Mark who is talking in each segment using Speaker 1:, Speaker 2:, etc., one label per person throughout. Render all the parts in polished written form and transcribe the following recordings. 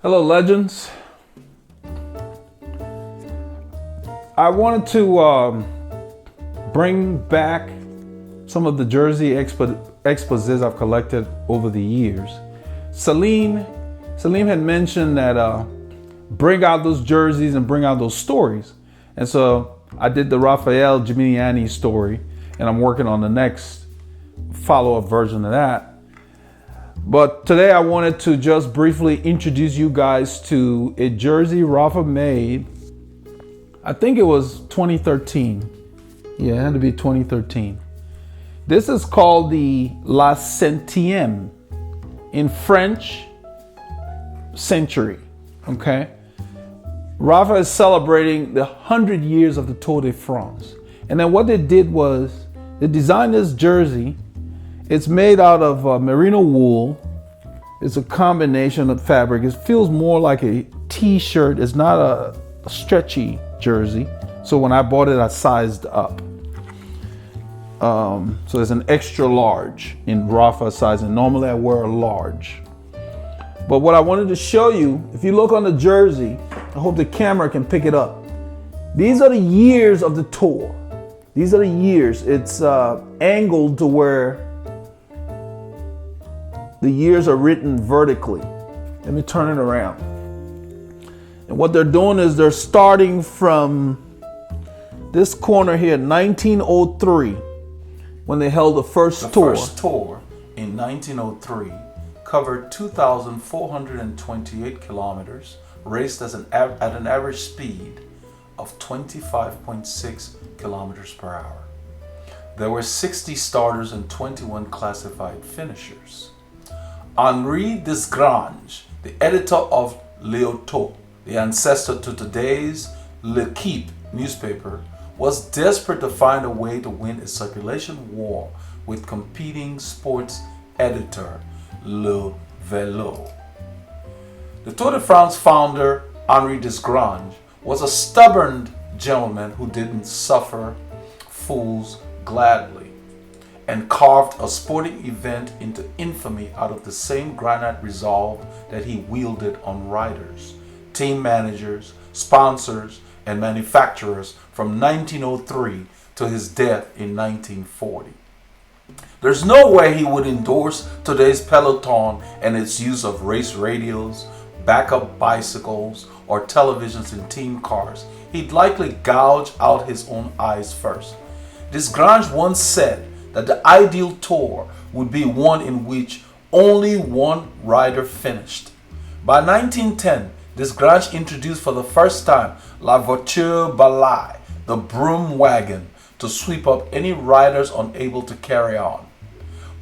Speaker 1: Hello, legends. I wanted to bring back some of the jersey exposés I've collected over the years. Salim had mentioned that bring out those jerseys and bring out those stories. And so I did the Raphael Gimignani story, and I'm working on the next follow-up version of that. But today I wanted to just briefly introduce you guys to a jersey Rapha made. I think it was 2013. Yeah, it had to be 2013. This is called the La Centieme, in French, century, okay? Rapha is celebrating the 100 years of the Tour de France. And then what they did was, they designed this jersey. It's made out of merino wool. It's a combination of fabric. It feels more like a t-shirt. It's not a stretchy jersey. So when I bought it, I sized up. So there's an extra large in Rapha size, and normally I wear a large. But what I wanted to show you, if you look on the jersey, I hope the camera can pick it up. These are the years of the tour. These are the years. It's angled to where the years are written vertically. Let me turn it around. And what they're doing is they're starting from this corner here, 1903, when they held the first tour.
Speaker 2: The first tour in 1903 covered 2,428 kilometers, raced at an average speed of 25.6 kilometers per hour. There were 60 starters and 21 classified finishers. Henri Desgrange, the editor of L'Auto, the ancestor to today's L'Equipe newspaper, was desperate to find a way to win a circulation war with competing sports editor Le Vélo. The Tour de France founder, Henri Desgrange, was a stubborn gentleman who didn't suffer fools gladly, and carved a sporting event into infamy out of the same granite resolve that he wielded on riders, team managers, sponsors, and manufacturers from 1903 to his death in 1940. There's no way he would endorse today's peloton and its use of race radios, backup bicycles, or televisions in team cars. He'd likely gouge out his own eyes first. Desgrange once said that the ideal tour would be one in which only one rider finished. By 1910, Desgrange introduced for the first time La Voiture Balai, the broom wagon, to sweep up any riders unable to carry on.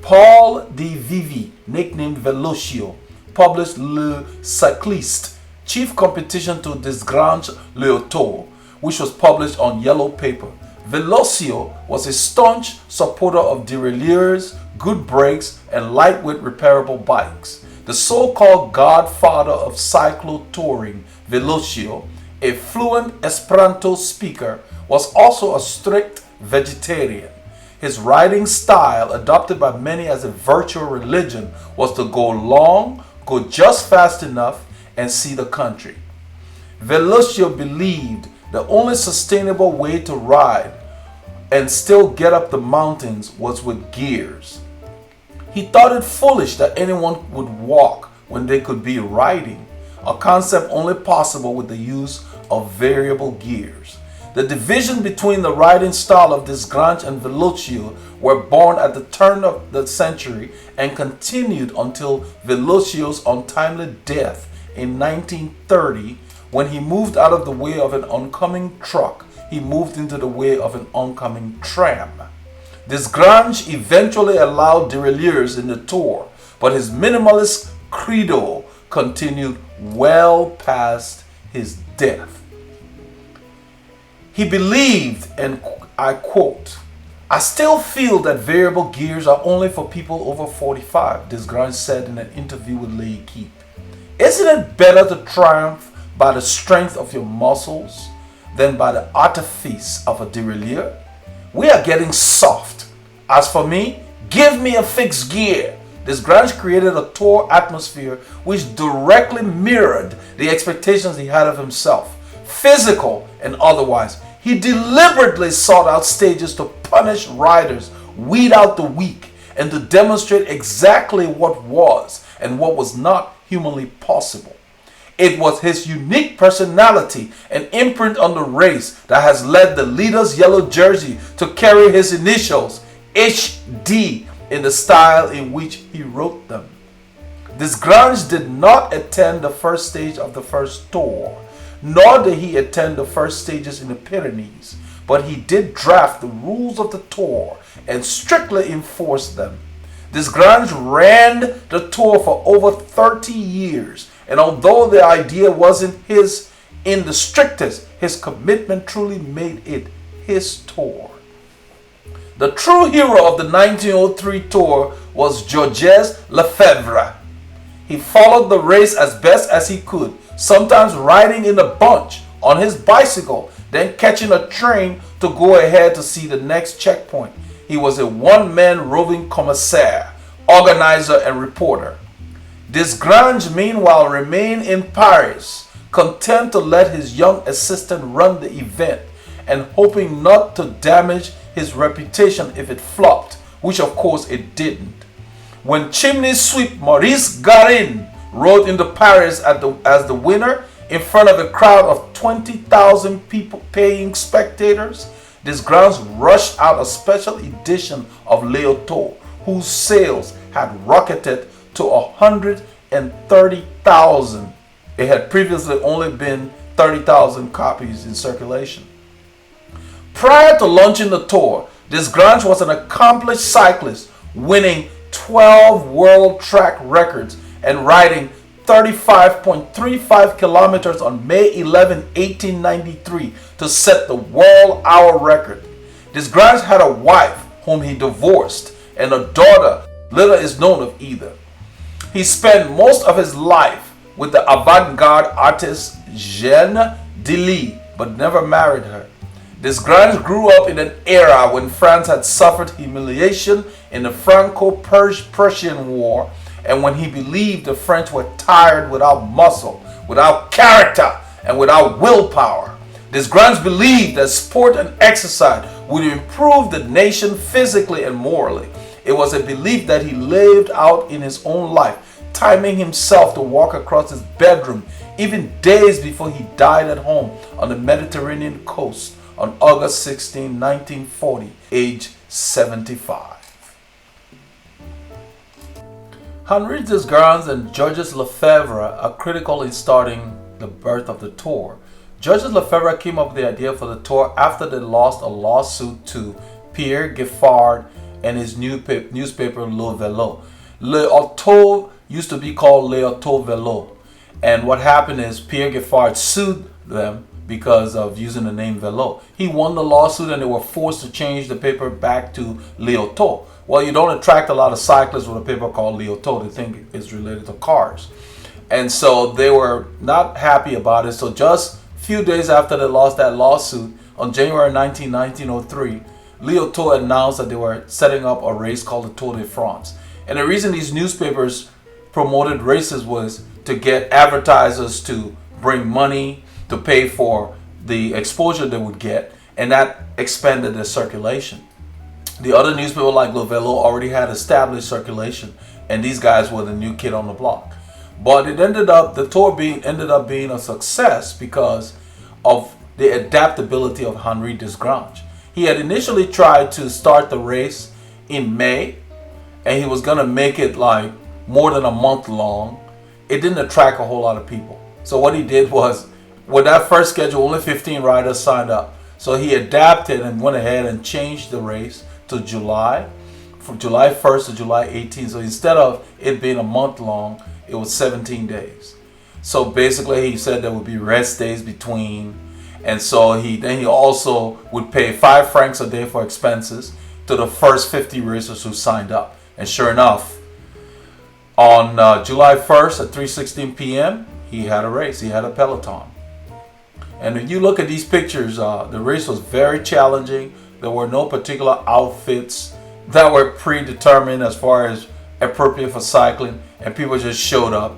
Speaker 2: Paul de Vivi, nicknamed Velocio, published Le Cycliste, chief competition to Desgrange L'Auto, which was published on yellow paper. Velocio was a staunch supporter of derailleurs, good brakes, and lightweight repairable bikes. The so-called godfather of cyclo-touring, Velocio, a fluent Esperanto speaker, was also a strict vegetarian. His riding style, adopted by many as a virtual religion, was to go long, go just fast enough, and see the country. Velocio believed the only sustainable way to ride and still get up the mountains was with gears. He thought it foolish that anyone would walk when they could be riding, a concept only possible with the use of variable gears. The division between the riding style of Desgrange and Velocio were born at the turn of the century and continued until Velocio's untimely death in 1930, when he moved out of the way of an oncoming truck. He moved into the way of an oncoming tram. Desgrange eventually allowed derailleurs in the tour, but his minimalist credo continued well past his death. He believed, and I quote, "I still feel that variable gears are only for people over 45, Desgrange said in an interview with L'Equipe. Isn't it better to triumph by the strength of your muscles than by the artifice of a derailleur? We are getting soft. As for me, give me a fixed gear. Desgrange created a tour atmosphere which directly mirrored the expectations he had of himself, physical and otherwise. He deliberately sought out stages to punish riders, weed out the weak, and to demonstrate exactly what was and what was not humanly possible. It was his unique personality and imprint on the race that has led the leader's yellow jersey to carry his initials, HD, in the style in which he wrote them. Desgrange did not attend the first stage of the first tour, nor did he attend the first stages in the Pyrenees, but he did draft the rules of the tour and strictly enforced them. Desgrange ran the tour for over 30 years, and although the idea wasn't his in the strictest, his commitment truly made it his tour. The true hero of the 1903 tour was Georges Lefebvre. He followed the race as best as he could, sometimes riding in a bunch on his bicycle, then catching a train to go ahead to see the next checkpoint. He was a one-man roving commissaire, organizer, and reporter. Desgrange, meanwhile, remained in Paris, content to let his young assistant run the event and hoping not to damage his reputation if it flopped, which of course it didn't. When chimney sweep Maurice Garin rode into Paris as the winner in front of a crowd of 20,000 people paying spectators, Desgrange rushed out a special edition of Léotour, whose sales had rocketed to 130,000. It had previously only been 30,000 copies in circulation. Prior to launching the tour, Desgrange was an accomplished cyclist, winning 12 world track records and riding 35.35 kilometers on May 11, 1893 to set the world hour record. Desgrange had a wife whom he divorced and a daughter. Little is known of either. He spent most of his life with the avant-garde artist Jeanne Delis, but never married her. Desgrange grew up in an era when France had suffered humiliation in the Franco-Prussian War, and when he believed the French were tired without muscle, without character, and without willpower. Desgrange believed that sport and exercise would improve the nation physically and morally. It was a belief that he lived out in his own life, timing himself to walk across his bedroom even days before he died at home on the Mediterranean coast on August 16, 1940, age 75. Henri Desgrange and Georges Lefebvre are critical in starting the birth of the tour. Georges Lefebvre came up with the idea for the tour after they lost a lawsuit to Pierre Giffard and his newspaper Le Vélo. Le Auto used to be called Le Auto Vélo. And what happened is Pierre Giffard sued them because of using the name Vélo. He won the lawsuit and they were forced to change the paper back to Le Auto. Well, you don't attract a lot of cyclists with a paper called Le Auto. They think it's related to cars. And so they were not happy about it. So just a few days after they lost that lawsuit, on January 19, 1903, Le Auto announced that they were setting up a race called the Tour de France. And the reason these newspapers promoted races was to get advertisers to bring money to pay for the exposure they would get, and that expanded their circulation. The other newspapers like Le Vélo already had established circulation, and these guys were the new kid on the block. But the tour ended up being a success because of the adaptability of Henri Desgrange. He had initially tried to start the race in May, and he was going to make it like more than a month long. It didn't attract a whole lot of people. So what he did was, with that first schedule, only 15 riders signed up. So he adapted and went ahead and changed the race to July, from July 1st to July 18th. So instead of it being a month long, it was 17 days. So basically he said there would be rest days between. And so he also would pay 5 francs a day for expenses to the first 50 racers who signed up. And sure enough, on July 1st at 3:16 p.m., he had a race. He had a peloton. And when you look at these pictures, the race was very challenging. There were no particular outfits that were predetermined as far as appropriate for cycling, and people just showed up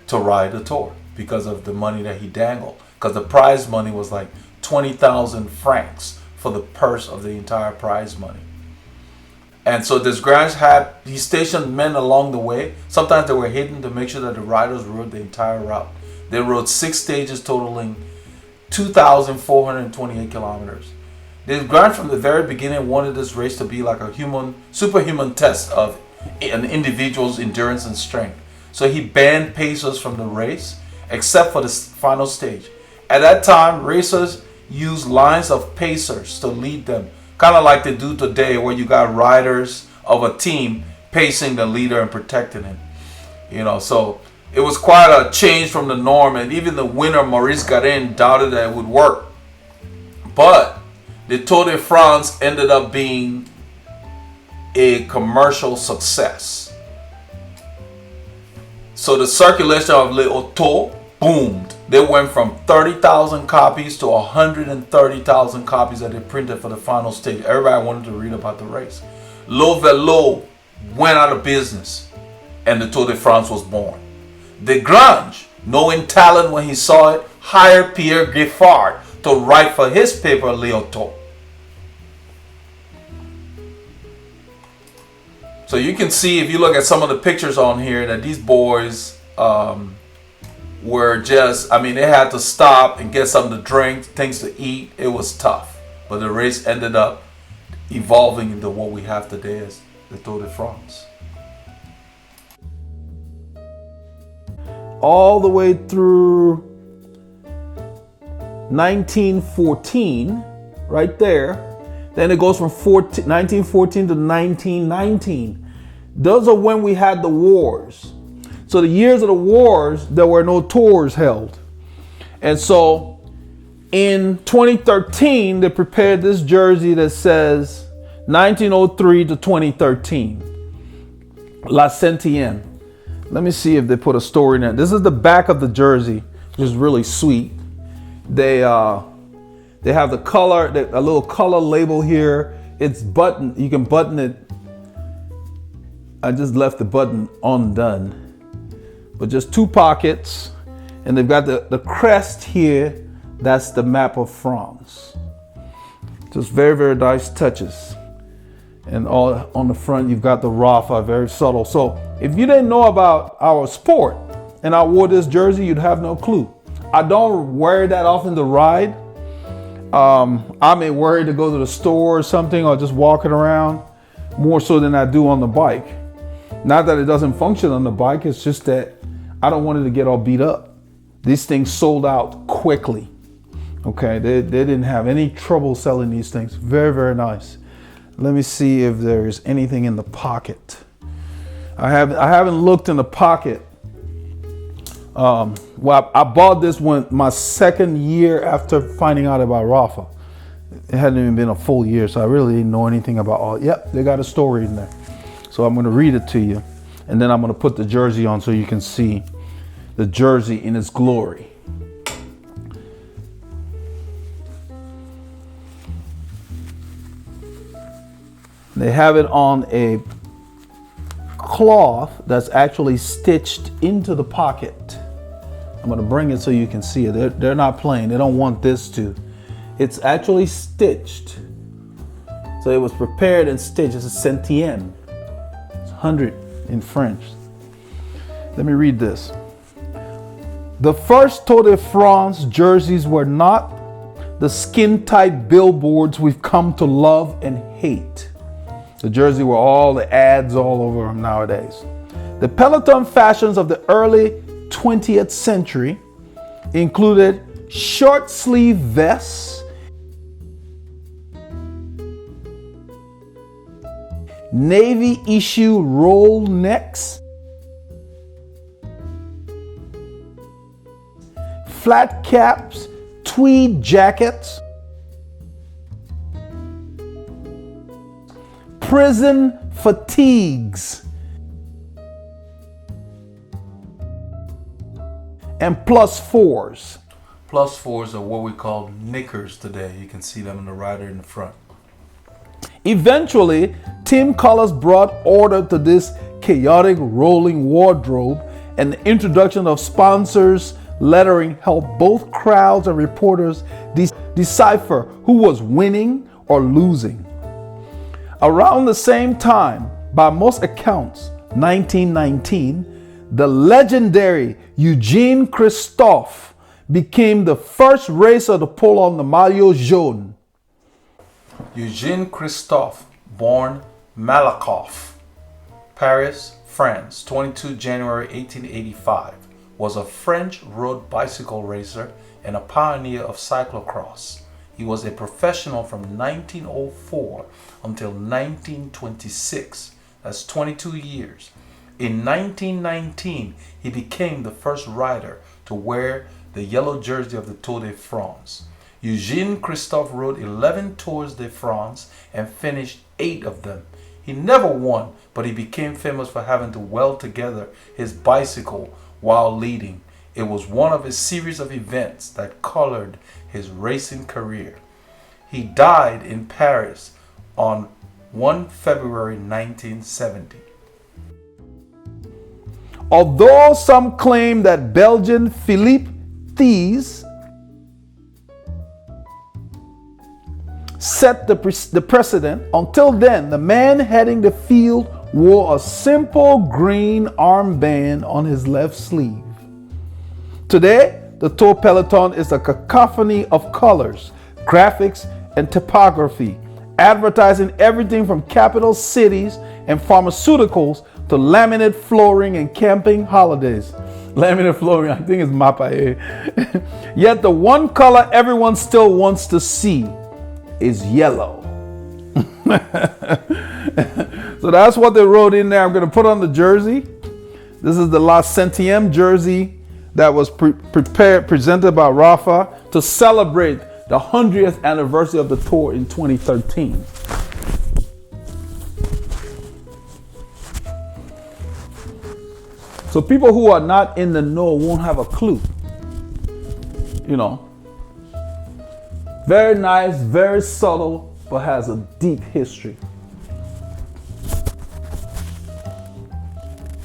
Speaker 2: to ride the Tour because of the money that he dangled. Because the prize money was like 20,000 francs for the purse of the entire prize money. And so Desgrange he stationed men along the way. Sometimes they were hidden to make sure that the riders rode the entire route. They rode 6 stages totaling 2,428 kilometers. Desgrange from the very beginning wanted this race to be like a superhuman test of an individual's endurance and strength. So he banned pacers from the race, except for the final stage. At that time, racers used lines of pacers to lead them, kind of like they do today, where you got riders of a team pacing the leader and protecting him. You know, so it was quite a change from the norm, and even the winner, Maurice Garin, doubted that it would work. But the Tour de France ended up being a commercial success. So the circulation of Le Auto boomed. They went from 30,000 copies to 130,000 copies that they printed for the final stage. Everybody wanted to read about the race. Le Velo went out of business, and the Tour de France was born. Desgrange, knowing talent when he saw it, hired Pierre Giffard to write for his paper Le Auto. So you can see, if you look at some of the pictures on here, that these boys were just, I mean, they had to stop and get something to drink, things to eat. It was tough. But the race ended up evolving into what we have today as the Tour de France.
Speaker 1: All the way through 1914, right there. Then it goes from 1914 to 1919. Those are when we had the wars. So the years of the wars, there were no tours held. And so in 2013, they prepared this jersey that says 1903 to 2013. La Centieme. Let me see if they put a story in it. This is the back of the jersey, which is really sweet. They have the color, a little color label here. It's button. You can button it. I just left the button undone. But just 2 pockets. And they've got the crest here. That's the map of France. Just very, very nice touches. And all on the front, you've got the Rapha, very subtle. So if you didn't know about our sport and I wore this jersey, you'd have no clue. I don't wear it that often to ride. I may wear it to go to the store or something, or just walking around, more so than I do on the bike. Not that it doesn't function on the bike, it's just that I don't want it to get all beat up. These things sold out quickly. Okay, they didn't have any trouble selling these things. Very, very nice. Let me see if there's anything in the pocket. I haven't looked in the pocket. Well, I bought this one my second year after finding out about Rapha. It hadn't even been a full year, so I really didn't know anything about all. Yep, they got a story in there. So I'm going to read it to you, and then I'm going to put the jersey on so you can see the jersey in its glory. They have it on a cloth that's actually stitched into the pocket. I'm going to bring it so you can see it. They're not playing. They don't want this to. It's actually stitched. So it was prepared and stitched. It's a Centieme. It's 100 in French. Let me read this. The first Tour de France jerseys were not the skin-tight billboards we've come to love and hate. The jersey were all the ads all over them nowadays. The Peloton fashions of the early 20th century included short sleeve vests, navy issue roll necks, flat caps, tweed jackets, prison fatigues, and +4s.
Speaker 2: +4s are what we call knickers today. You can see them in the rider in the front.
Speaker 1: Eventually, team colors brought order to this chaotic rolling wardrobe, and the introduction of sponsors lettering helped both crowds and reporters decipher who was winning or losing. Around the same time, by most accounts, 1919, the legendary Eugene Christophe became the first racer to pull on the maillot jaune.
Speaker 2: Eugene Christophe, born Malakoff, Paris, France, 22 January 1885, was a French road bicycle racer and a pioneer of cyclocross. He was a professional from 1904 until 1926. That's 22 years. In 1919, he became the first rider to wear the yellow jersey of the Tour de France. Eugene Christophe rode 11 Tours de France and finished 8 of them. He never won, but he became famous for having to weld together his bicycle while leading. It was one of a series of events that colored his racing career. He died in Paris on 1 February 1970.
Speaker 1: Although some claim that Belgian Philippe Thies set the precedent, until then, the man heading the field wore a simple green armband on his left sleeve. Today, the Tour Peloton is a cacophony of colors, graphics, and typography, advertising everything from capital cities and pharmaceuticals to laminate flooring and camping holidays. Laminate flooring, I think it's Mapaye. Yet the one color everyone still wants to see is yellow. So that's what they wrote in there. I'm going to put on the jersey. This is the La Centieme jersey that was presented by Rapha to celebrate the 100th anniversary of the tour in 2013. So people who are not in the know won't have a clue. You know. Very nice, very subtle, but has a deep history.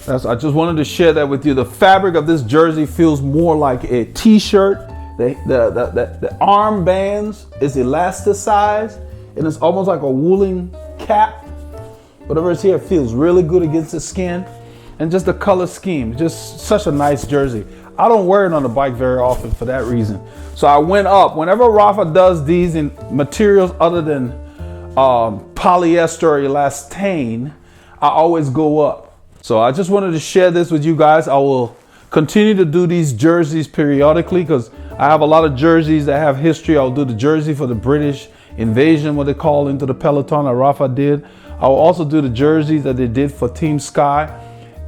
Speaker 1: I just wanted to share that with you. The fabric of this jersey feels more like a t-shirt. The arm bands is elasticized, and it's almost like a woolen cap. Whatever is here feels really good against the skin. And just the color scheme, just such a nice jersey. I don't wear it on the bike very often for that reason. So I went up. Whenever Rapha does these in materials other than polyester or elastane, I always go up. So I just wanted to share this with you guys. I will continue to do these jerseys periodically because I have a lot of jerseys that have history. I'll do the jersey for the British invasion, what they call into the Peloton that Rapha did. I will also do the jerseys that they did for Team Sky.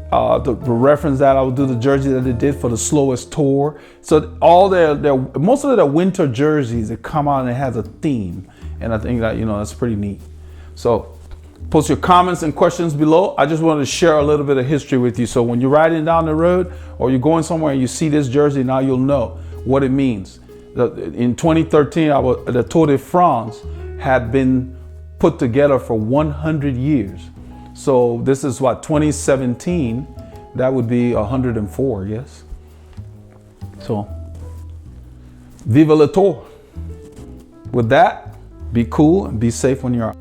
Speaker 1: To reference that, I will do the jersey that they did for the slowest tour. So all most of their winter jerseys that come out and it has a theme, and I think that that's pretty neat. So post your comments and questions below. I just wanted to share a little bit of history with you. So when you're riding down the road or you're going somewhere and you see this jersey, now you'll know what it means. In 2013, the Tour de France had been put together for 100 years. So this is what, 2017, that would be 104, yes? So, vive le tour. With that, be cool and be safe when you're out.